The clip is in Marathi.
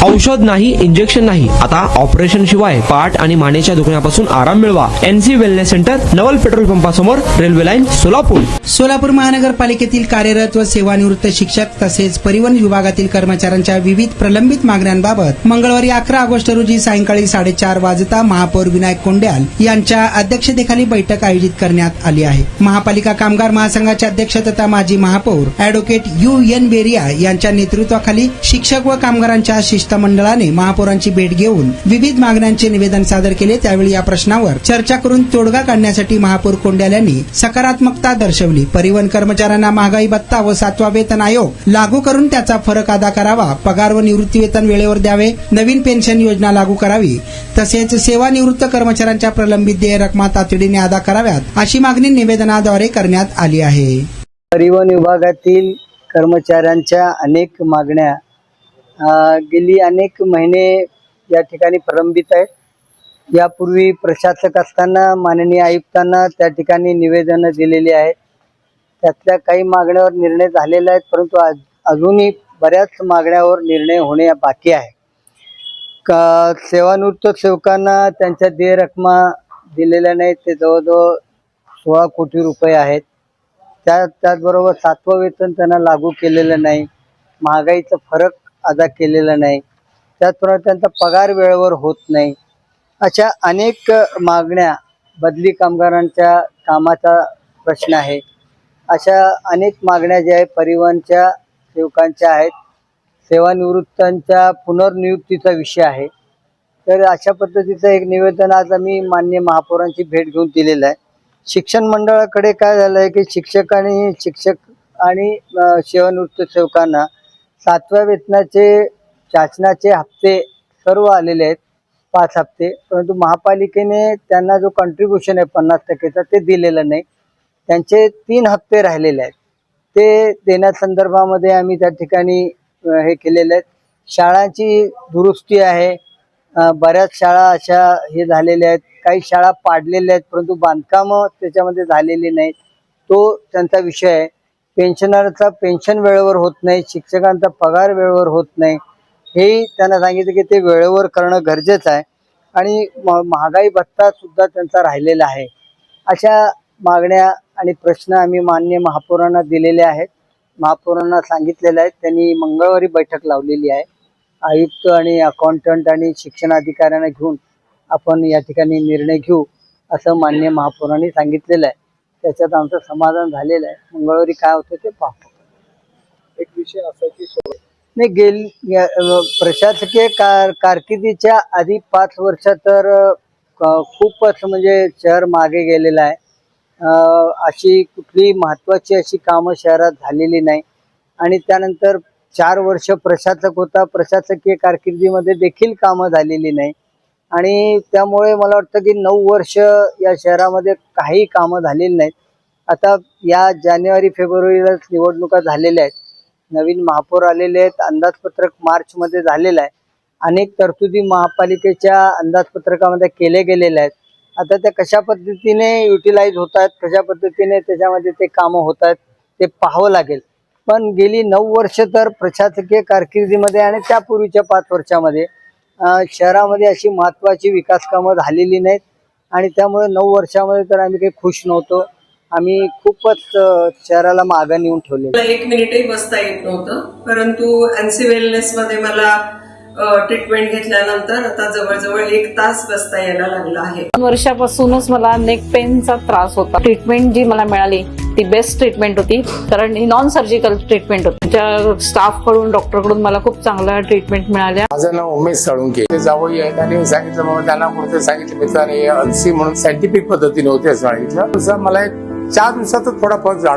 औषध नाही, इंजेक्शन नाही, आता ऑपरेशन शिवाय पाठ आणि मानेच्या दुखण्यापासून आराम मिळवा. NC wellness centre, Naval petrol पंपासमोर, रेल्वे लाईन, सोलापूर. सोलापूर महानगरपालिकेतील कार्यरत व सेवानिवृत्त शिक्षक तसेच परिवहन विभागातील कर्मचाऱ्यांच्या विविध प्रलंबित मागण्यांबाबत मंगळवारी 11 ऑगस्ट रोजी सायंकाळी 4:30 वाजता महापौर विनायक कोंड्याल यांच्या अध्यक्षतेखाली बैठक आयोजित करण्यात आली आहे. महापालिका कामगार महासंघाचे अध्यक्ष तथा माजी महापौर ॲडव्होकेट UN बेरिया यांच्या नेतृत्वाखाली शिक्षक व कामगारांच्या शिष्टमंडळाने महापौरांची भेट घेऊन विविध मागण्यांचे निवेदन सादर केले. त्यावेळी या प्रश्नावर चर्चा करून तोडगा काढण्यासाठी महापौर कोंड्याल यांनी सकारात्मकता दर्शवली. परिवहन कर्मचाऱ्यांना महागाई भत्ता व 7वा वेतन आयोग लागू करून त्याचा फरक अदा करावा, पगार व निवृत्ती वेतन वेळेवर द्यावे, नवीन पेन्शन योजना लागू करावी, तसेच सेवानिवृत्त कर्मचाऱ्यांच्या प्रलंबित देय रकमा तातडीने अदा कराव्यात अशी मागणी निवेदनाद्वारे करण्यात आली आहे. परिवहन विभागातील कर्मचाऱ्यांच्या अनेक मागण्या गेली अनेक महिने या ठिकाणी प्रलंबित आहेत. यापूर्वी प्रशासक असताना माननीय आयुक्तांना त्या ठिकाणी निवेदनं दिलेली आहेत. त्यातल्या काही मागण्यावर निर्णय झालेला आहे, परंतु अजूनही बऱ्याच मागण्यावर निर्णय होणे बाकी आहे. सेवानिवृत्त सेवकांना त्यांच्या देय रकमा दिलेल्या नाहीत, ते जवळजवळ 16 कोटी रुपये आहेत. त्याचबरोबर 7वं वेतन त्यांना लागू केलेलं नाही, महागाईचा फरक अदा केलेला नाही, त्याचप्रमाणे त्यांचा पगार वेळेवर होत नाही. अशा अनेक मागण्या, बदली कामगारांच्या कामाचा प्रश्न आहे, अशा अनेक मागण्या ज्या आहेत परिवहनच्या सेवकांच्या आहेत. सेवानिवृत्तांच्या पुनर्नियुक्तीचा विषय आहे. तर अशा पद्धतीचं एक निवेदन आज आम्ही माननीय महापौरांची भेट घेऊन दिलेलं आहे. शिक्षण मंडळाकडे काय झालं आहे की शिक्षक आणि सेवानिवृत्त सेवकांना 7व्या वेतनाचे शासनाचे हप्ते सर्व आलेले आहेत, 5 हप्ते, परंतु महापालिकेने त्यांना जो कॉन्ट्रीब्युशन आहे 50% ते दिलेलं नाही. त्यांचे 3 हप्ते राहिलेले आहेत, ते देण्यासंदर्भामध्ये आम्ही त्या ठिकाणी हे केलेलं आहे. शाळांची दुरुस्ती आहे, बऱ्याच शाळा अशा हे झालेल्या आहेत, काही शाळा पाडलेल्या आहेत परंतु बांधकामं त्याच्यामध्ये झालेली नाहीत, तो त्यांचा विषय आहे. पेन्शनरचा पेन्शन वेळेवर होत नाही, शिक्षकांचा पगार वेळेवर होत नाही, हेही त्यांना सांगितलं की ते वेळेवर करणं गरजेचं आहे. आणि महागाई भत्ता सुद्धा त्यांचा राहिलेला आहे. अशा मागण्या आणि प्रश्न आम्ही माननीय महापौरांना दिलेले आहेत, महापौरांना सांगितलेलं आहे. त्यांनी मंगळवारी बैठक लावलेली आहे. आयुक्त आणि अकाउंटंट आणि शिक्षण अधिकाऱ्यांना घेऊन आपण या ठिकाणी निर्णय घेऊ असं माननीय महापौरांनी सांगितलेलं आहे. त्याच्यात आमचं समाधान झालेलं आहे. मंगळवारी काय होतं ते पाहू. एक विषय असा की नाही, प्रशासकीय कारकिर्दीच्या आधी 5 वर्ष तर खूपच म्हणजे शहर मागे गेलेलं आहे. अशी कुठली महत्त्वाची अशी कामं शहरात झालेली नाही. आणि त्यानंतर 4 वर्ष प्रशासक होता, प्रशासकीय कारकिर्दीमध्ये देखील कामं झालेली नाही. आणि त्यामुळे मला वाटतं की 9 वर्ष या शहरामध्ये काही कामं झालेली नाहीत. आता या जानेवारी-फेब्रुवारीला निवडणुका झालेल्या आहेत, नवीन महापौर आलेले आहेत, अंदाजपत्रक मार्चमध्ये झालेलं आहे. अनेक तरतुदी महापालिकेच्या अंदाजपत्रकामध्ये केले गेलेले आहेत. आता त्या कशा पद्धतीने युटिलाइज होत आहेत, कशा पद्धतीने त्याच्यामध्ये ते कामं होत आहेत ते पाहावं लागेल. पण गेली 9 वर्ष तर प्रशासकीय कारकिर्दीमध्ये आणि त्यापूर्वीच्या 5 वर्षामध्ये शहरामध्ये अशी महत्त्वाची विकास कामं झालेली नाहीत. आणि त्यामुळे 9 वर्षामध्ये तर आम्ही काही खुश नव्हतो. आम्ही खूपच शहराला मागं नेऊन ठेवले. 1 मिनिटही बसता येत नव्हतं, परंतु NC वेलनेस मध्ये मला ट्रीटमेंट घेतल्यानंतर आता जवळजवळ 1 तास बसता यायला लागला आहे. 2 वर्षापासूनच मला नेक पेनचा त्रास होता. ट्रीटमेंट जी मला मिळाली ती बेस्ट ट्रीटमेंट होती, कारण ही नॉन सर्जिकल ट्रीटमेंट होती. त्या स्टाफ कडून, डॉक्टर कडून मला खूप चांगल्या ट्रीटमेंट मिळाल्या. माझं नाव उमेश साळुंके. ते जावई आहेत आणि सांगितलं बाबा त्यांना कुठे सांगितलं मित्राने NC म्हणून सायंटिफिक पद्धतीने होते असं सांगितलं. मला 4 दिवसातच थोडा फरक जाणवला.